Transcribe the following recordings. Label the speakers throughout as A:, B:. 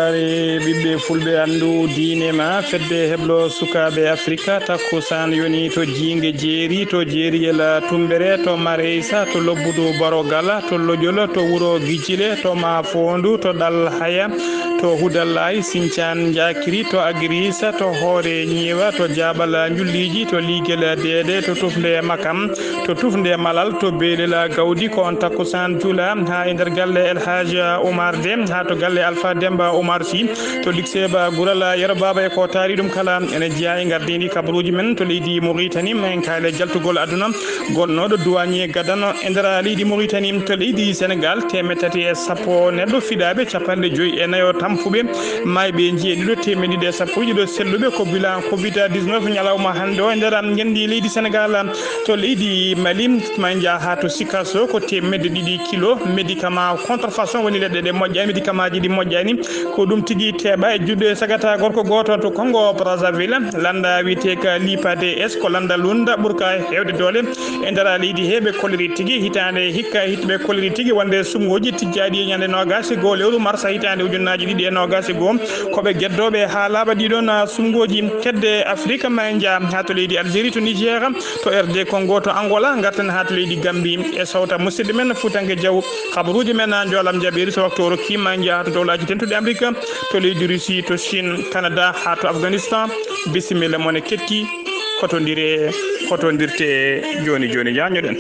A: subare bibbe fulbe andu diine ma fedde heblo sukabe afrika takkusan yoni to jinge jeeri to jeeriyela tumbere to mareysa to lobbudu barogala to lojolo to wuro gijile to ma fondu to dal haya to hudallay sincan jakiri to agrisa to hoore nyiwa to jabala julliji to ligela dede to tufnde makam to tufnde malal to belela gawdi ko on takkusan jula ha e nder galle El Haja Omar Dem ha to galle Alpha Demba Omar Sy to likseba gurala yerbaba e ko taari dum kala ene jiya e gardini kabruji men to leydi Mauritanie men kale jaltugol aduna gonnodo douanier gadano e nder leydi Mauritanie to leydi Sénégal temetati e sappo neddo fidabe capande joyi e nayo tamfube maybe jeedido temedi de sappoji do sellube ko bilan covid-19 nyalawma hande o e nder ngendi leydi Sénégal to leydi Mali manja ha to Sikasso ko temedde 2 kilo médicament contrefaçon woni ledde de mojjani médicament ji di mojjani ko dum tigi teba e judde sagata gorko goto to Congo Brazzaville landa wite ka lipade es ko landa lunda burka hewde dole e ndara leydi hebe koleri tigi hitande hikka hitbe koleri tigi wonde sumgoji tijjadi nyande nogasi go lewru marsa hitande ujunnaaji didi e nogasi go ko be geddobe ha laba didon sumgoji kedde Afrika manja ha to leydi Algérie to Niger to RD Congo to Angola gartan ha to leydi Gambie e sawta musidde men futange jaw khabruji men jolam jabiri so waktu ki manja to dolaji tentude Amerika to leydi Russie to Chine Canada ha to Afghanistan bisimilla mone ketki kotondirte joni janyoden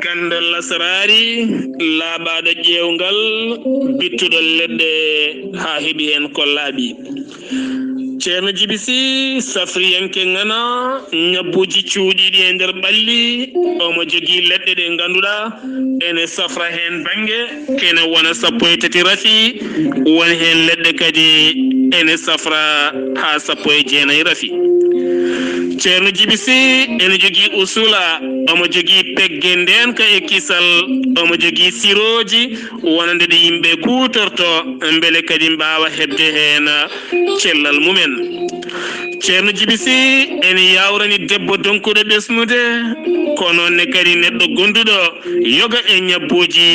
A: gandal lasarari laabada jewngal bittudol ledde ha hebi en ko laabi ceerno jibisi safriyanke ngana nyabbuji cuuɗiɗi e nder ɓalli omo jogii leɗɗe ɗe ngannduɗa ene safra hen bange kene wona sappo e tati rafi won hen leɗɗe kadi ene safra ha sappo e jeenayi rafi ceerno jibisi ene jogii usula omo jogii pegge nden ka e kisal omo jogii siroji wonande ɗe yimɓe kutorto beele kadi mbawa hebde hen cellal mumen ceerno jibisi ene yawrani debbo donkuɗo ɓesnude ko noonne kadi neɗɗo gonduɗo yoga e ñabbuji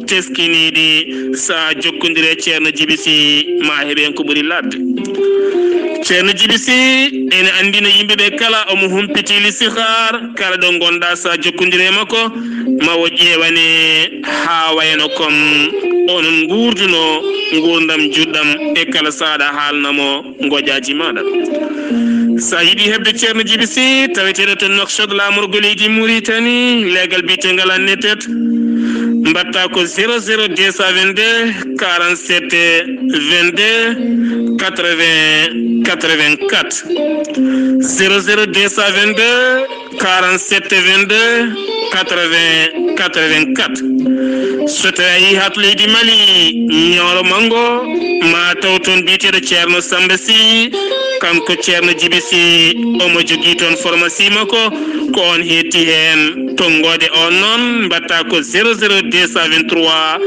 A: teskiniɗi sa jokkodire ceerno jibisi ma heɓen ko ɓuri ladde ceerno jibisi ene andina yimɓeɓe kala omo humpiti listihar kala ɗo gonɗa sa jokkodire makko mawo ƴewane ha wayno comme onon gurduno gurdam juɗɗam e kala saɗa haalnamo goƴaji maɗa sa yiɗi hebde ceerno jibisi taweteɗo to Nouakchott lamorgo leydi Mauritanie legal bitegal annetet mbatta ko 00 222 47 22 80 84 00 222 47 22 80 84 so tawi hat leydi Mali ñoolo mango ma taw toon biteɗo ceerno Samba Sy kanko ceerno jibisi omo jogii toon pharmacie makko ko on hetti hen tongode on noon mbatta ko 00 223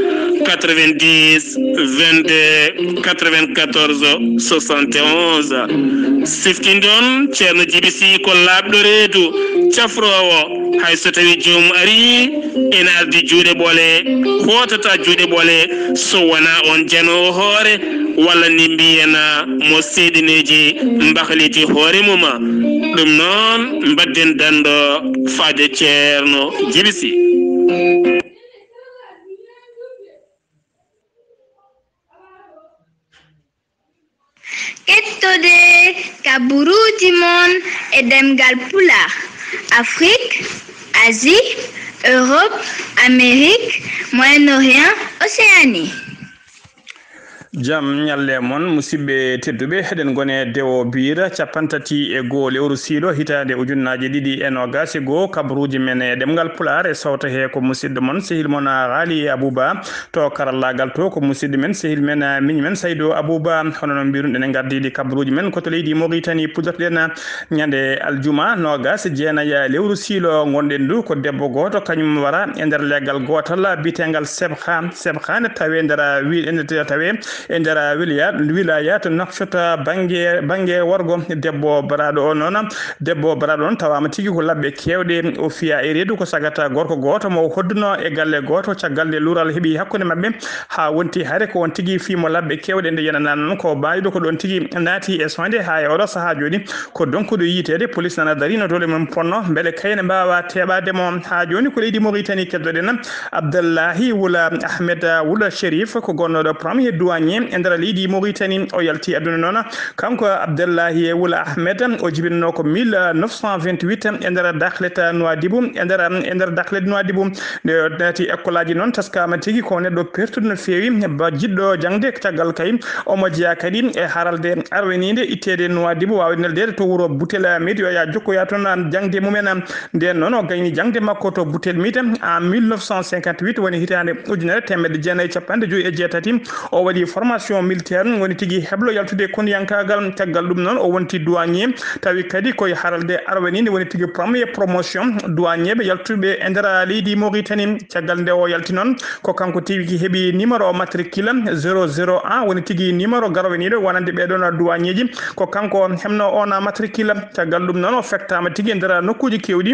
A: 90 22 94 71 siftinde on ceerno jibisi ko laaɓɗo reedu cafrowo hay so tawi joomum ari ene ardi juuɗe ɓoole hotata juuɗe ɓoole so wona on janowo hoore walla ni mbiyana mo seeɗineji mbahliti hoore muma ɗum noon mbadden dando faade ceerno jibisi
B: kettude kaburuji mon e demgal pulaar Afrique, Asie, Europe, Amérique, Moyen-Orient, Océanie.
C: jam nyalle mon musibbe tedduɓe heɗen gone dewo biira capantati e goo lewru siilo hitande ujunnaji ɗiɗi e nogas e goo kabruji men e ɗemgal pular e sawta he ko musidɗo mon sehil mon Ghali Abouba to karallagal to ko musidɗo men sehil men miñ men Saydou Abouba hono non mbiruɗen e gardiɗi kabruji men koto leydi Mauritanie pudorɗen ñande aljuma nogas jeenaya lewru siilo gonɗen du ko debbo goto kañum wara e nder leggal gotal bitegal Sebkha ne tawe nder tawe e nder wilayat Nouakchott bange wargo debbo baraɗo o noon tawama tigi ko labɓe kewɗe o fiya e reedu ko sagata gorko goto mo hodduno e galle goto caggal nde luural heeɓi hakkude mabɓe ha wonti haare ko on tigi fimo labɓe kewɗe nde yenana noon ko bawiɗo ko ɗon tigi naati e soñde ha e oɗo saaha joni ko donkuɗo yitede police nana darino dole mum ponno beele kayne mbawa teɓademo ha joni ko leydi Mauritanie keddoɗen Abdallahi Wula Ahmed Wula Chérif ko gonnoɗo premier douanier e nder leydi Mauritanie o yalti aduna noon kanko Abdallahi Wula Ahmed o jibinno ko 1928 e nder Dakhlet Nouadhibou e nder Dakhlet Nouadhibou nde naati école aji noon taskama tigi ko neɗɗo pertude no fewi ba jiɗɗo jangde caggal kay omo jeeya kadi e haralde arwenide ittede Nouadhibou wawi neldede to wuuro Boutel Mid yo ya jokkoya toon jangde mumen nden noon o gayni jangde makko to Boutel Mid en 1958 woni hitande ujunere temedde jeenayyi capanɗe joyyi e jeetati o waɗi formation militaire woni tigi heblo yaltude kondiyankagal caggal ɗum noon o wonti douanier tawi kadi koye haralde arwenide woni tigi premier promotion douanier ɓe yaltuɓe e nder leydi Mauritanie caggal nde o yalti noon ko kanko tigi heeɓi numéro matricule 001 woni tigi numéro garweniɗo wonande ɓeɗon douanier ji ko kanko hemno on matricule caggal ɗum noon o fektama tigi e nder nokkuji kewɗi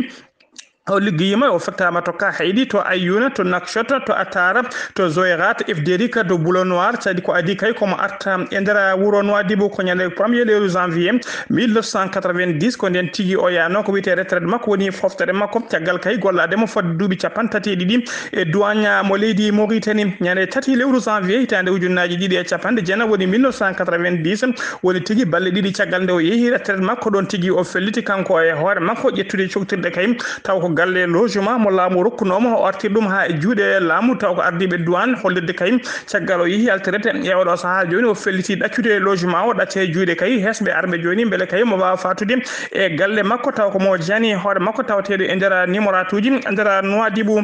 C: o liggoyima o fektama to ka haydi to Ayouna to Nouakchott to Atara to Zoyrat Ifderik to Boulon Noir sadi ko adi kay komo arta e nder wuro Nouadhibou ko ñande 1er janvier 1990 ko nden tigi o yano ko wiyete retraite makko woni foftere makko caggal kay gollademo fodde duuɓi capantati ɗiɗi e douane mo leydi Mauritanie ñande 3 lewru janvier hitande ujunnaji ɗiɗi e capanɗe jeenayyi woni 1990 woni tigi balle ɗiɗi caggal nde o yeehi retraite makko ɗon tigi o felliti kanko e hoore makko ƴettude coktirɗe kay taw ko galle logement mo laamu rokkunomo o artir ɗum ha e juuɗe laamu taw ko ardiɓe douane hollirde kay caggal o yeehi altirete e oɗo saaha joni o felliti ɗaccude logement o ɗacca e juuɗe kay hesɓe arɓe joni beele kay mo wawa fatude e galle makko taw ko mo jani hoore makko tawateɗo e nder numérat uji e nder Nouadhibou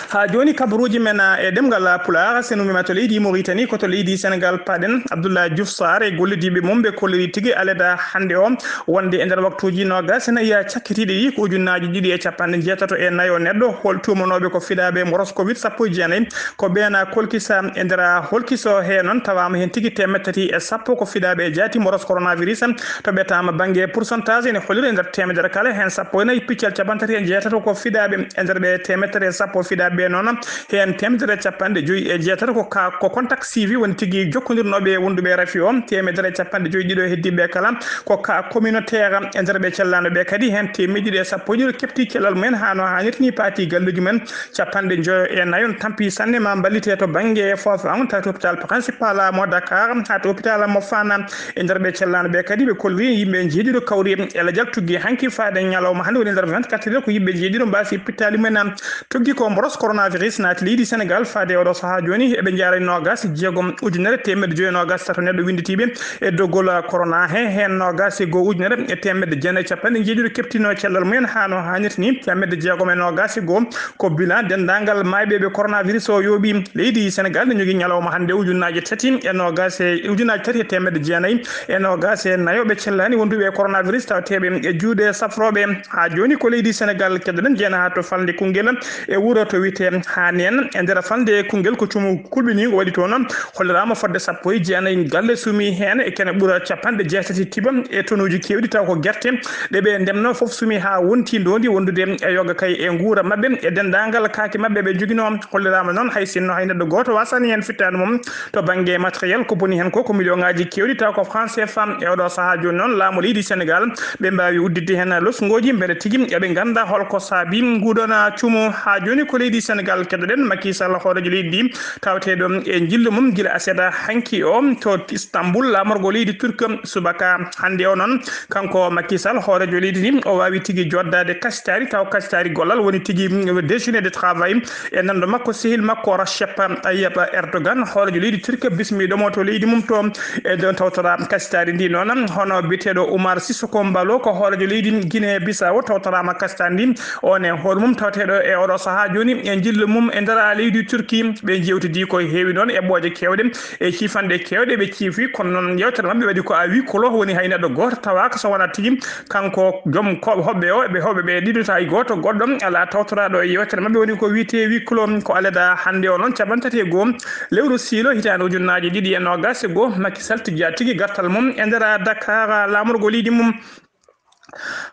C: ha joni kabaruji men e demgal pular senumima to leydi Mauritanie koto leydi Sénégal paɗen Abdoulaye Diouf Sarr e gollidiɓe mum ɓe kolliri tigui aleda hande o wonde e nder waktuji nogas nayyi cakkitiɗe ɗi ko ujunnaji ɗiɗi e capanɗe jeetato e nayo neɗɗo hol tumanoɓe ko fiɗaɓe moros covid sappo e jeenayyi ko ɓeena kolkisa e nder holkiso he noon tawama hen tigui temettati tati e sappo ko fiɗaɓe jaati moros coronavirus to ɓetama banggue pourcentage ene holliri e nder temedere kala hen sappo e nayyi piccal capantati e jeetato ko fiɗaɓe e nder ɓe temettati e sappo fiɗaɓe noon hen temedere capanɗe joyyi e jeetato ko contact suivi woni tigui jokkodirnoɓe wonduɓe rafi o temedere capanɗe joyyi ɗiɗo heddiɓe kala ko ka communautaire e nder ɓe cellanoɓe kadi hen temedde ɗiɗi e sappo ɗiɗo kepti cellal mumen ha no hannirta ni paati galluji men capanɗe joyo e nayo tampi sanne ma ballite to banggue foof an taw to hôpital principal mo Dakar ha to hôpital mo Fana e nder ɓe cellanoɓe kadi ɓe kolliri yimɓe jeeɗiɗo kawri eladial tugui hanki faade ñalawma hande woni nder 24 heures ko yimɓe jeeɗiɗo mbasi pittali mumen tuggi ko mboros coronavirus naati leydi Sénégal faade oɗo saaha joni eɓe jaara nogas jeegom ujunere temedde joyi nogas tato neɗɗo winditiɓe e doggol corona hen nogas e goho ujunere e temedde jeenayyi capanɗe jeeɗiɗo keptino cellal mumen ha no hannirta ni temedde jeegom e nogas e goho ko bilan dendagal mayɓeɓe coronavirus o yooɓi leydi Sénégal ne jogui ñalawma hande ujunnaji tati e nogas e ujunnaji tati e temedde jeenayyi e nogas e nayo ɓe cellani wonduɓe coronavirus tawateɓe e juuɗe safroɓe ha joni ko leydi Sénégal keddoɗen jeena ha to falde Koungheul e wuuro to wiyete Hanen e nder falde Koungheul ko cuumu kulɓini o waɗi to noon hollirama fodde sappo e jeenayyi galle sumi hen e kene ɓuura capanɗe jeetati tiba e tonuji kewɗi taw ko guerte ɗeɓe ndemno foof sumi ha wonti ndondi wondude e yoga kay e guura mabɓe e dendagal kaake mabɓe ɓe joguino hollirama noon hay sinno hay neɗɗo goto wasani hen fittade mum to banggue matériel ko boni hen ko million ngaji kewɗi taw ko franc CFA e oɗo saaha joni noon laamu leydi Sénégal ɓe mbawi uddidde hen losgoji beele tigui eɓe ganda holko saabi nguɗon cuumu ha joni ko leydi Sénégal keddoɗen Macky Sall hoorejo leydi ndi tawateɗo e jillu mum gila aseda hanki o to Istanbul lamorgo leydi Turk subaka hande o noon kanko Macky Sall hoorejo leydi ndi o wawi tigui joddade kasitari taw kasitari gollal woni tigui déjeuner de travail e nando makko sehil makko Recep Tayyip Erdogan hoorejo leydi Turk bismiɗomo to leydi mum to e don tawtora kasitari ndi noon hono biteɗo Oumar Sissoko Mbalo ko hoorejo leydi Guinée Bissau tawtorama kasitari ndi on e hoore mum tawateɗo e oɗo saaha joni e jillu mum e ndara leydi Turki ɓe jewtidi ko heewi noon e ɓooje kewɗe e ciifanɗe kewɗe ɓe ciifi kono noon yewtere mabɓe waɗi ko a wi kolo woni hay neɗɗo goto tawaka so wona tigui kanko joom hoɓɓe o ɓe hoɓɓe ɓe ɗiɗo hay goto goɗɗo ala tawtoraɗo e yewtere mabɓe woni ko wiite wi kolo ko aleda hande o noon capantati e goho lewru siilo hitande ujunnaje 2020 Macky Sall tigui gartal mum e ndera Dakar lamorgo leydi mum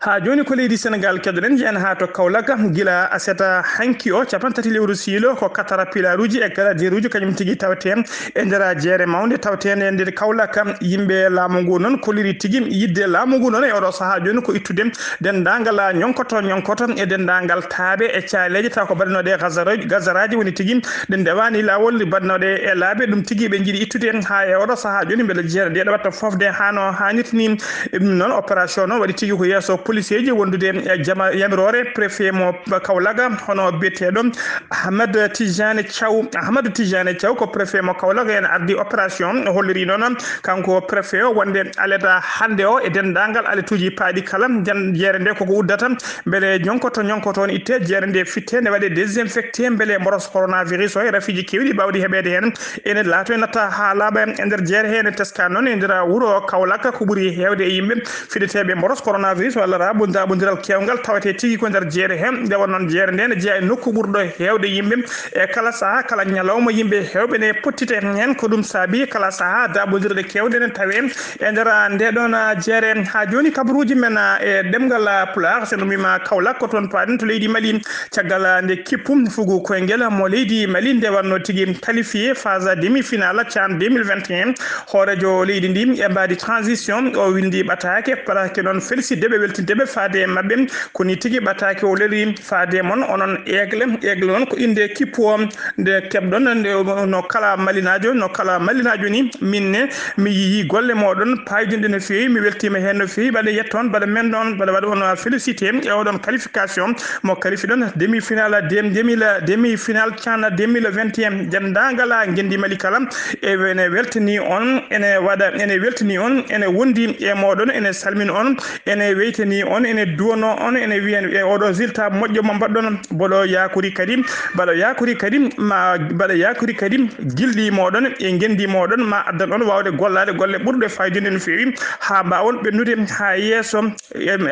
C: ha joni ko leydi Sénégal keddoɗen jeen ha to Kaolack gila aseta hanki o capantati lewru siilo ko caterpillar uji e gradier uji kañum tigui tawte e ndera jeere mawde tawtede e nder Kaolack yimɓe laamu ngu noon koliri tigui yidde laamu ngu noon e oɗo saaha joni ko ittude dendagal ñonkoto e dendagal taaɓe e caaleji taw ko mbaɗanoɗe gazaraji woni tigui ɗe ndewani lawol mbaɗanoɗe e laaɓe ɗum tigui ɓe jiiɗi ittude ha e oɗo saaha joni beele jeere nde ɗo watta fofde hano hannirtini ɗum noon opération noon waɗi tigui ko yesso policier ji wondude yamirore préfet mo Kaolack hono biyeteɗo Ahmadou Tijane Thiaw ko préfet mo Kaolack en ardi opération holliri noon kanko préfet o wonde aleta hande o e dendagal aletuji paaɗi kala jeere nde koko uddata beele ñonkoto on itte jeere nde fitte nde waɗe désinfecté beele mboros coronavirus o e rafiji kewɗi bawɗi heɓede hen ene laato e natta ha laaɓa e nder jeere he ne teska noon e nder wuro Kaolack ko ɓuuri hewde e yimɓe fiɗeteɓe mboros coronavirus walla rabodabodiral kewgal tawete tigui ko nder jeere hen nde wonnoon jeere nde ne jeeya e nokku ɓurɗo hewde yimɓe e kala saaha kala ñalawma yimɓe hewɓe ne pottite hen ko ɗum saabi kala saaha dabodirɗe kewɗe ne tawe e nder ndeɗon jeere ha joni kabaruji men e ɗemgal Pulaar sen wima Kaolack ko toon paaɗen to leydi Mali caggal nde kippu fugu koyguel mo leydi Mali nde wanno tigui qualifié phase demi finale CHAN 2021 hoorejo leydi ndi e mbadi transition o windi ɓatake parake noon félicité ɓe weltinteɓe faade mabɓe koni tigui ɓatake o leeli faade moon onon aigle noon ko inde kippu o nde keɓɗon no kala malinajo ni minne mi yi golle moɗon payidinde no fewi mi weltima hen no fewi mbaɗa yetton mbaɗa men ɗon mbaɗa waɗa on félicité e oɗon qualification mo qualifi ɗon demi finale CHAN 2021 dendagal guendi Mali kala ene weltani on ene wondi e moɗon ene salmini on ene weytani on ene duwono on ene wiyen e oɗo résultat moƴƴo mo mbaɗɗon mbaɗo yakori kadi gilɗi moɗon e gendi moɗon ma addan on wawde gollade golle ɓurɗe fayidinde no fewi ha mbawon ɓennude ha yesso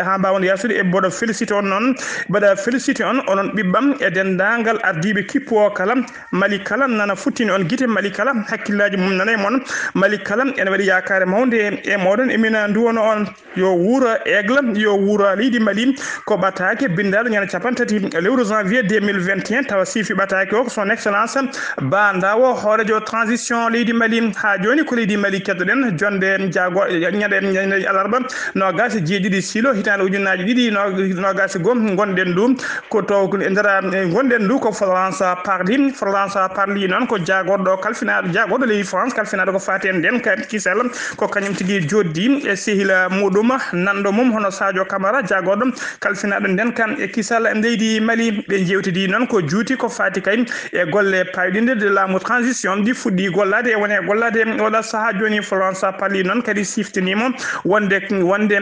C: ha mbawon yasude e mboɗo félicité on noon mbaɗa félicité on onon ɓiɓɓam e dendagal ardiɓe kippu o kala Mali kala nana futtini on guite Mali kala hakkillaji mum nana e moon Mali kala ene waɗi yakare mawde e moɗon emina duwono on yo wuuro aigle yo wuuro leydi Mali ko ɓatake bindaɗo ñande capantati lewru janvier 2021 tawa sifi ɓatake o ko son excellence Ba Ndawo hoorejo transition leydi Mali ha joni ko leydi Mali keddoɗen jonde ñande alarba nogas jeeɗiɗi silo hitande ujunnaje ɗiɗi nogas goho gonɗen ɗum ko to ndera gonɗen ɗu ko France parli noon ko jagorɗo kalfinaɗo jagorɗo leydi France kalfinaɗo ko fati en nden kisal ko kañum tigui joddi e sehila muɗum nanɗo mum hono Sadio Camara jagorɗo kalfinaɗo nden kam e kisal leydi Mali ɓe jewtidi noon ko juuti ko fati kay e golle payɗinde de laamu transition ɗi fuɗɗi gollade e wone gollade oɗa saaha joni France parli noon kadi siftinimo wonde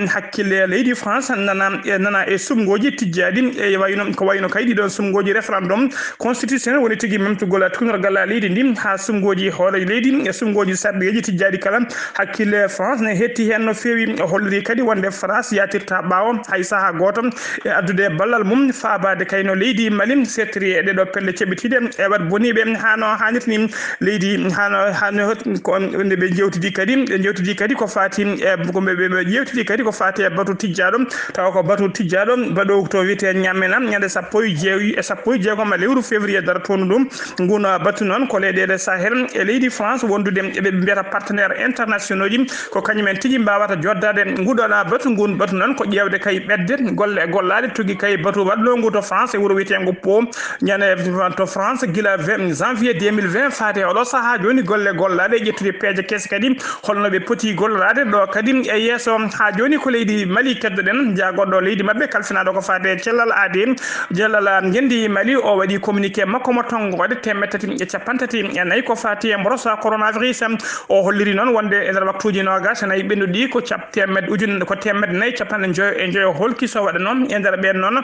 C: hakkille leydi France nana e sumgoji tijjaɗi e ko wayno kay ɗiɗon sumgoji référendum constitutionnel woni tigui memtugol tunorgal leydi ndi ha sumgoji hoore leydi e sumgoji sarɗeji tijjaɗi kala hakkille France ne hetti hen no fewi holliri kadi wonde France yatirta ɓawo hay saaha goto e addude ballal mum faabade kayno leydi Mali settiri e ɗeɗo pelle ceɓitiɗe e wat boniɓe hano hannirtini leydi hano ko nde ɓe jewtidi kadi ko fati ɓe jewtidi kadi ko fati e batu tijjaɗo tawa ko batu tijjaɗo baɗo to wiyete ñammena ñande 16 lewru février dara tonu ɗum nguno batu noon ko leyɗele Sahel e leydi France wondude eɓe mbiyata partenaire internationaux ji ko kañumen tigui mbawata joddade nguɗoɗa batu noon ko ƴewde kay ɓedde golle e gollade togui kay batu waɗɗo to France e wuuro wiyetengo Pau ñande to France gila janvier 2020 faate oɗo saaha joni golle gollade ƴettude peeje kese kadi holno ɓe poti gollade ɗo kadi e yesso ha joni ko leydi Mali keddoɗen jagoɗɗo leydi mabɓe kalfinaɗo ko faate cellal aadi jellal gendi Mali o waɗi communiqué makko mo tongode 34 ko faati e mborosa coronavirus o holliri noon wonde e nder waktuji nogas nayi ɓennuɗi ko temedde nayyi capanɗe joyo holkiso waɗa noon e nder ɓen noon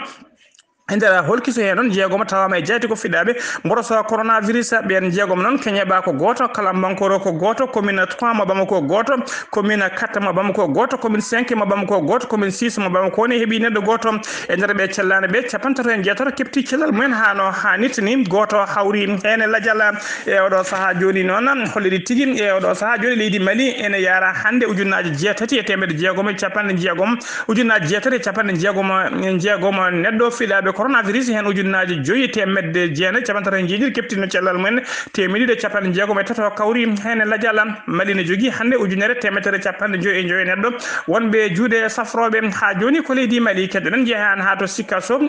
C: e nder holkiso he noon jeegom tawama e jeyti ko fiɗaɓe mborosa coronavirus ɓen jeegom noon keñeɓa ko goto kala bankoro ko goto commune 3 mo Bamako goto commune 4 mo Bamako goto commune 5 mo Bamako goto commune 6 mo Bamako ne heeɓi neɗɗo goto e nder ɓe cellane ɓe 47 kepti cellal mumen hano hannirta ni goto hawri ene ladial e oɗo saaha joni noon holliri tigui e oɗo saaha joni leydi Mali ene yara hande ujunnaji 6 e temedde jeegom e capanɗe jeegom ujunnaji 6 e capanɗe jeegom neɗɗo fiɗaɓe coronavirus hen ujunnaji 5 temedde jeenayi capanɗe jeeɗiɗi keptino cellal mumen temedde capanɗe jeegom e tato kawri hen ladial Mali ne jogui hande ujunere temedere capanɗe joyi neɗɗo wonɓe juuɗe safroɓe ha joni ko leydi Mali keddoɗen jeehan ha to Sikasso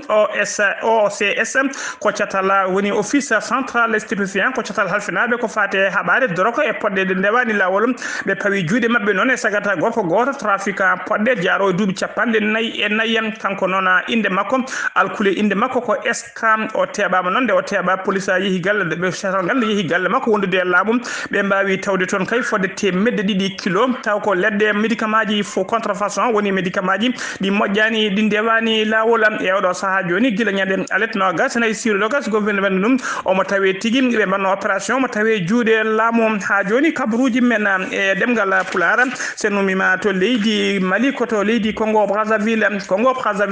C: OCS ko catala woni office central stupéfiant ko catal halfinaɓe ko fate haɓare doroko e poɗɗe ɗe ndewani lawol ɓe pawi juuɗe mabɓe noon e sagata goto trafiquant poɗɗe jaro e duuɓi capanɗe nayyi kanko noon inde makko alkule inde makko ko Escam o teɓama noon nde o teɓa police a yeehi galle ɓe chatal galle yeehi galle makko wondude e laamu ɓe mbawi tawde toon kay fodde temedde 2 kilo taw ko leɗɗe médicament ji fo contrefaçon woni médicament ji ɗi moƴƴani ɗi ndewani lawol e oɗo saaha joni guila ñande alet nogas nayi siro nogas gouvernement ɗum omo tawe tigui ɓe mbanno opération mo tawe juuɗe laamu ha joni kabaruji men e ɗemgal Pulaar sen umima to leydi Mali koto leydi Congo Brazzaville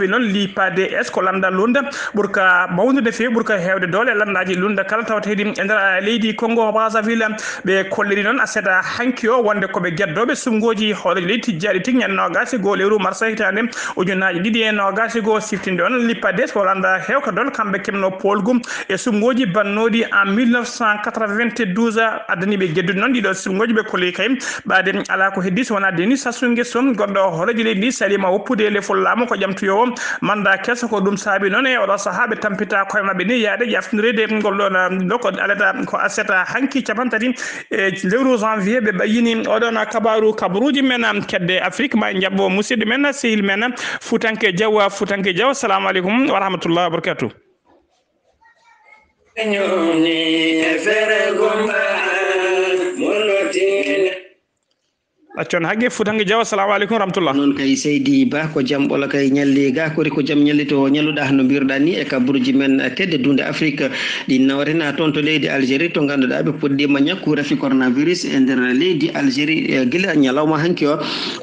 C: noon l'IPADS ko lamdal lunda ɓurka mawnude fewi ɓurka hewde doole landaji lunda kala tawata heeɗi e nder leydi Congo Brazzaville ɓe kolliri noon aseeda hanki o wonde koɓe gueddoɓe sumgoji hooreji leydi tijjaɗi tigui ñande nogas go lewru mars hitande ujunnaji 2 e nogas go siftinde on l'IPADS ko landa hewka dol kamɓe kemno polgum e sumgoji bannoɗi en 1992 addaniɓe geddude noon ɗiɗo sumgoji ɓe kolli kay ɓaade ala ko heddi so wona Denis Sassou Nguesso goɗɗo hooreji leydi ndi salima woppude lefol laamu ko ƴamtoyo manda kesso ko ɗum saabi noon e oɗo saaha ɓe tampita koye mabɓe ni yaade ƴaftinirede golɗon ɗo ko alata ko aseta hanki capantati e lewru janvier ɓe ɓayini oɗon kabaruji men kedde Afrique ma jabbo musidɗo men sehil men Futanke Diaw assalamu aleykum wa rahmatullahi wa barakatuh. accon hagge Futanke Diaw assalamu aleykum rahmatullah
D: non kay Seydi Ba ko jam ɓola kay ñalli ga kori ko jam ñalli to ñalluɗa no mbiruɗa ni e kabaruji men tedde dunde Afrique ɗi nawrena toon to leydi Algérie to ganduɗa ɓe puɗɗima ñakku rafi coronavirus e nder leydi Algérie guila ñalawma hanki o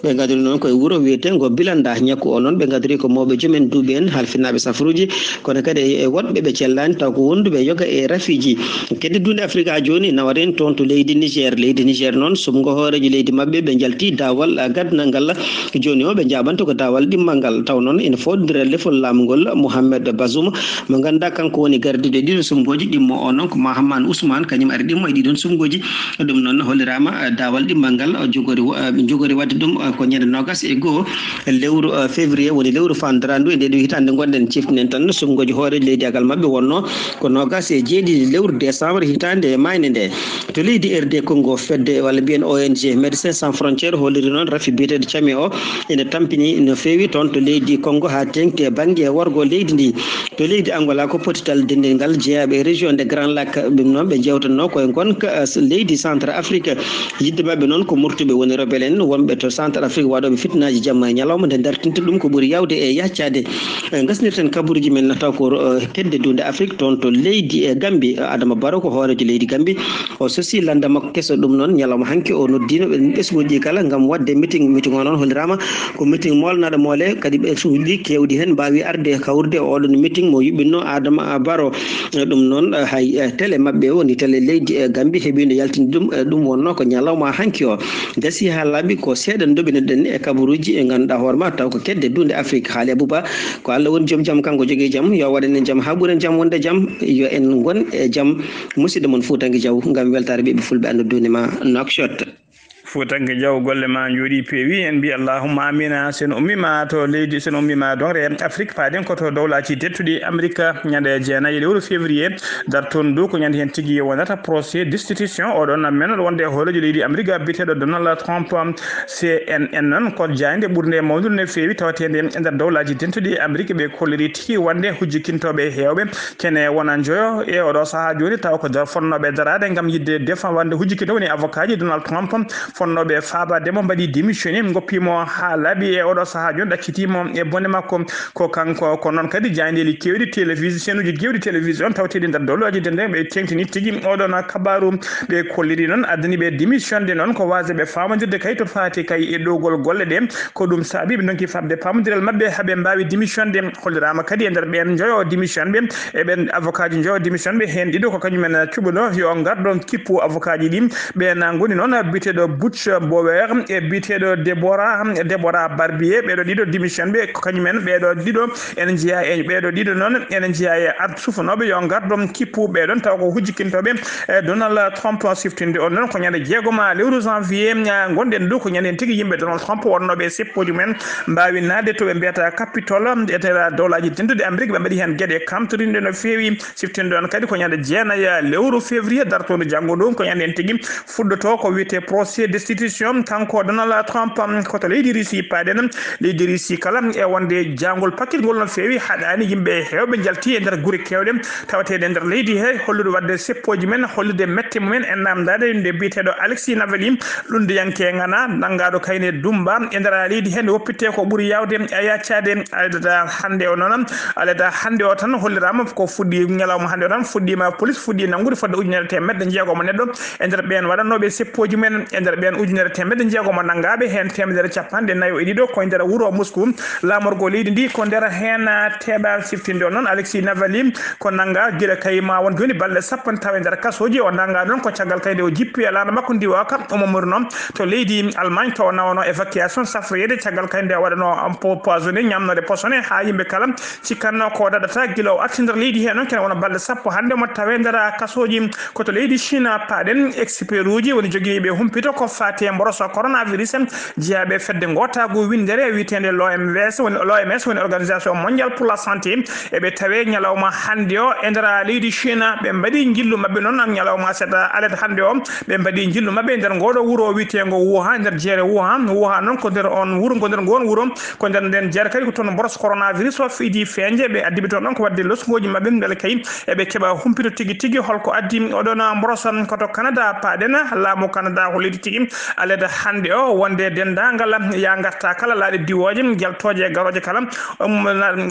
D: ɓe gadori noon koye wuuro wiyetengo Bilanda ñakku o noon ɓe gadori ko mawɓe joomen duuɓi en halfinaɓe safruji kono kadi e woɗɓe ɓe cellani taw ko wonduɓe yoga e rafiji kedde dunde Afrique ha joni nawren toon to leydi Niger noon sumgo hooreji leydi mabɓe ɓe jalti dawal gadnal ngal joni o ɓe jaɓanto ko dawal ɗimmal ngal taw noon ene fodira lefol laamu ngol Mohamed Bazoum mo ganduɗa kanko woni gardiɗo ɗiɗo sumgoji ɗimmo o noon ko Mahamane Ousmane kañum ari ɗimmo e ɗiɗon sumgoji ɗum noon hollirama dawal ɗimmal ngal jogori wadde ɗum ko ñande nogas e goho lewru février woni lewru fandarandu e nde ɗo hitande gonɗen ciftinen tan sumgoji hooreji leydi agal mabɓe wonno ko nogas e jeeɗiɗi lewru décembre hitande e mayne nde to leydi RD Congo fedde walla mbiyen ONG Médecins Sans Frontières holliri noon rafi biyeteɗo cami o ene tampini no fewi toon to leydi Congo ha tengti e banggue worgo leydi ndi to leydi Angola ko potital dendel ngal jeeyaɓe région de Grand Lac ɗum noon ɓe jewtanno koye gonka leydi Centre Afrique yidde mabɓe noon ko murtuɓe woni rebelle en wonɓe to Centre Afrique waɗoɓe fitnaji jamma e ñalawma nde dartinta ɗum ko ɓuuri yawde e yaccade gasnirten kabaruji men taw ko kedde dunde Afrique toon to leydi e Gambie Adama Barrow ko hoorejo leydi Gambie o sosi landa makko kesso ɗum noon ñalawma hanki o noddino ɓe ɓesguji kala gam wadde meeting o noon hollirama ko meeting molnaɗo moole kadi ɓe suhli kewɗi hen mbawi arde kawrude oɗon meeting mo yuɓɓinno Adama Barrow ɗum noon hay télé mabɓe woni télé leydi e Gambie heeɓino yaltinde ɗum wonno ko ñalawma hanki o dasi ha laaɓi ko seeɗan dobinoɗen e kabaruji e ganduɗa hoorema taw ko kedde dunde Afrique haali Abouba ko Allah woni joom jaam kanko jogui jaam yo waɗen en jaam ha ɓuuren jaam wonde jaam yo en gon e jaam musidɗo moon Futanke Diaw gam weltare ɓiɓe fulɓe andu dunima Nouakchott
C: Fuutanke Diaw golle ma jooɗi peewi en mbi allahumma amina sen ummima to leydi sen ummima donre Afrique paaden koto dowlaji tettuɗi Amérique ñande jeenayi lewru février darton du ko ñande hen tigui wonata procès destitution oɗon men wonde holoji leydi Amérique biteɗo Donald Trump CNN noon ko jande ɓurde mawdude no feewi tawatede e nder dowlaji tettuɗi Amérique ɓe kolliri tigui wonde hujjikintoɓe hewɓe kene wona joyo e oɗo saaha joni taw ko fonnoɓe darade gam yidde défend wonde hujjikinto woni avocat ji Donald Trump fonnoɓe faabademo mbaɗi démissionné goppimo ha laaɓi e oɗo saaha joni ɗaccitimo e bonde makko ko kanko ko noon kadi jayndeli kewɗi télévision uji gewɗi télévision tawteɗi nder dowlaji dende ɓe tengtini tigui oɗon kabaru ɓe kolliri noon addani ɓe démission de noon ko wase ɓe famodirde kay to fati kay e ɗowgol golle ɗe ko ɗum saabi ɓe donki fabde pamodiral mabɓe haaɓe mbawi démission de hollirama kadi e nder ɓen joyo démission ɓe e ɓen avocat ji joyo démission ɓe hen ɗiɗo ko kañumen cuɓuno yo garɗon kippu avocat ji ɗi ɓen goni noon biteɗo Butch Bower e biteɗo Deborah Barbier ɓeɗo ɗiɗo démission ɓe ko kañumen ɓeɗo ɗiɗo ene jeeya e ɓeɗo ɗiɗo noon ene jeeya e arde sufanoɓe yo garɗon kippu ɓeɗon taw ko hujjikintoɓe Donald Trump siftinde on noon ko ñande jeegoma lewru janvier gonɗen ɗo ko ñande tigui yimɓe Donald Trump wonnoɓe seppoji men mbawi nadde to ɓe mbiyata Capitole etera dowlaji tendude Amérique ɓe mbaɗi hen gueɗe kamtorinde no feewi siftinde on kadi ko ñande jeenaya lewru février dartoɗo janggo ɗum ko ñande tigui fuɗɗoto ko wiyete procès destitution kanko Donald Trump koto leydi Russie paaden leydi Russie kala e wonde jangol paquet ngol no feewi haɗani yimɓe hewɓe jalti e nder guure kewɗe tawatede nder leydi he hollude wadde seppoji men hollude mette mumen e namdade nde biteɗo Alexis Navalny ɗundiyanke ngana nangaɗo kayne Dumba e nder leydi he nde woppitte ko ɓuuri yawde e yaccade aleda hande o noon aleda hande o tan hollirama ko fuɗɗi ñalawma hande o tan fuɗɗima police fuɗɗi nangude fodde ujunere temedde jeegomo neɗɗo e nder ɓen waɗannoɓe seppoji men e nder ɓen ujunere temedde jeegomo nangaɓe hen temedere capanɗe nayo e ɗiɗo koye nder wuuro Moscou lamorgo leydi ndi ko nder hen teɓa siftinde o noon Alexis Navalny ko nanga guila kay ma won joni balɗe sappo taw e nder kasoji o nanga ɗon ko caggal kayde o jippi e lana makko ndiwaka omo murno to leydi Allemagne to nawno évacuation safroyede caggal kayde waɗano poisonné ñamnode poisonné ha yimɓe kala cikkanno ko daɗata guila o arti nder leydi he noon kene wona balɗe sappo hande mo tawe nder kasoji koto leydi Chine paɗen expert uji woni joguiɓe humpito ko fati e mboroso coronavirus jeeyaɓe fedde gotago windere witende l'OMS woni organisation mondial pour la santé eɓe tawe ñalawma hande o e nder leydi Chine ɓe mbaɗi jillu mabɓe noon ñalawma seeɗa alede hande o ɓe mbaɗi jillu mabɓe nder ngoɗo wuuro witego Wuhan nder jeere Wuhan noon ko nder on wuuro ko nder gon wuuro ko nder nden jeere kadi ko toon mboroso coronavirus o fiidi feeñde ɓe addiɓe toon ɗon ko wadde losgoji mabɓe beele kay eɓe keeɓa humpito tigui tigui holko addi oɗon mboroso koto Canada paɗen laamu Canada ko leydi tigui alede hande o wonde dendagal ya garta kala laaɗe diwoje jaltoje e garoje kala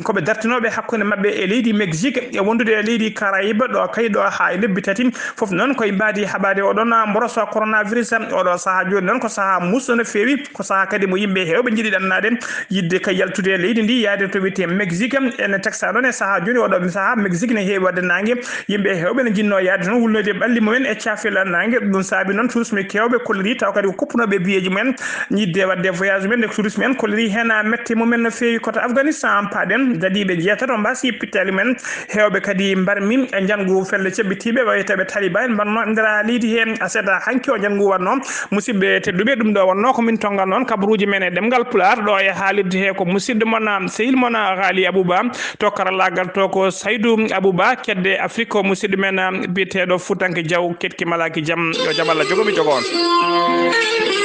C: koɓe dartinoɓe hakkude mabɓe e leydi Mexique e wondude e leydi Caraïbe ɗo kay ɗo ha e lebbi tati foof noon koye mbadi haɓade oɗon mboroso coronavirus oɗo saaha joni noon ko saaha musɗo no feewi ko saaha kadi mo yimɓe hewɓe jiiɗi ɗannade yidde kay yaltude e leydi ndi yaade to wiyete Mexique ene texta ɗon e saaha joni oɗo saaha Mexique ne heewi wadde nangue yimɓe hewɓe ne jinno yaade toon wulnoyde ɓalli mumen e caafela nangue ɗum saabi noon tourisme kewɓe kolliri taw kadi ko kuppunoɓe biyeji mumen yidde wadde voyage mumen e tourisme en kolliri hen mette mumen no feewi koto Afghanistan paɗen dadiɓe jeetato mbasi pittali men hewɓe kadi mbarmi e janggu felle ceɓɓitiɓe wayeteɓe Taliban mbanno nder leydi he aseeda hanki o janggu wanno musidɓe tedduɓe ɗum ɗo wonno ko min tongal noon kabaruji men e ɗemgal Pulaar ɗo e haalirde he ko musidɗo mon sehil mon Ghali Abouba to karallagal to ko Saydou Abouba kedde Afrique ko musidɗo men biteɗo Fuutanke Diaw ketki malaki jaam yo jaam Allah jogomi jogo on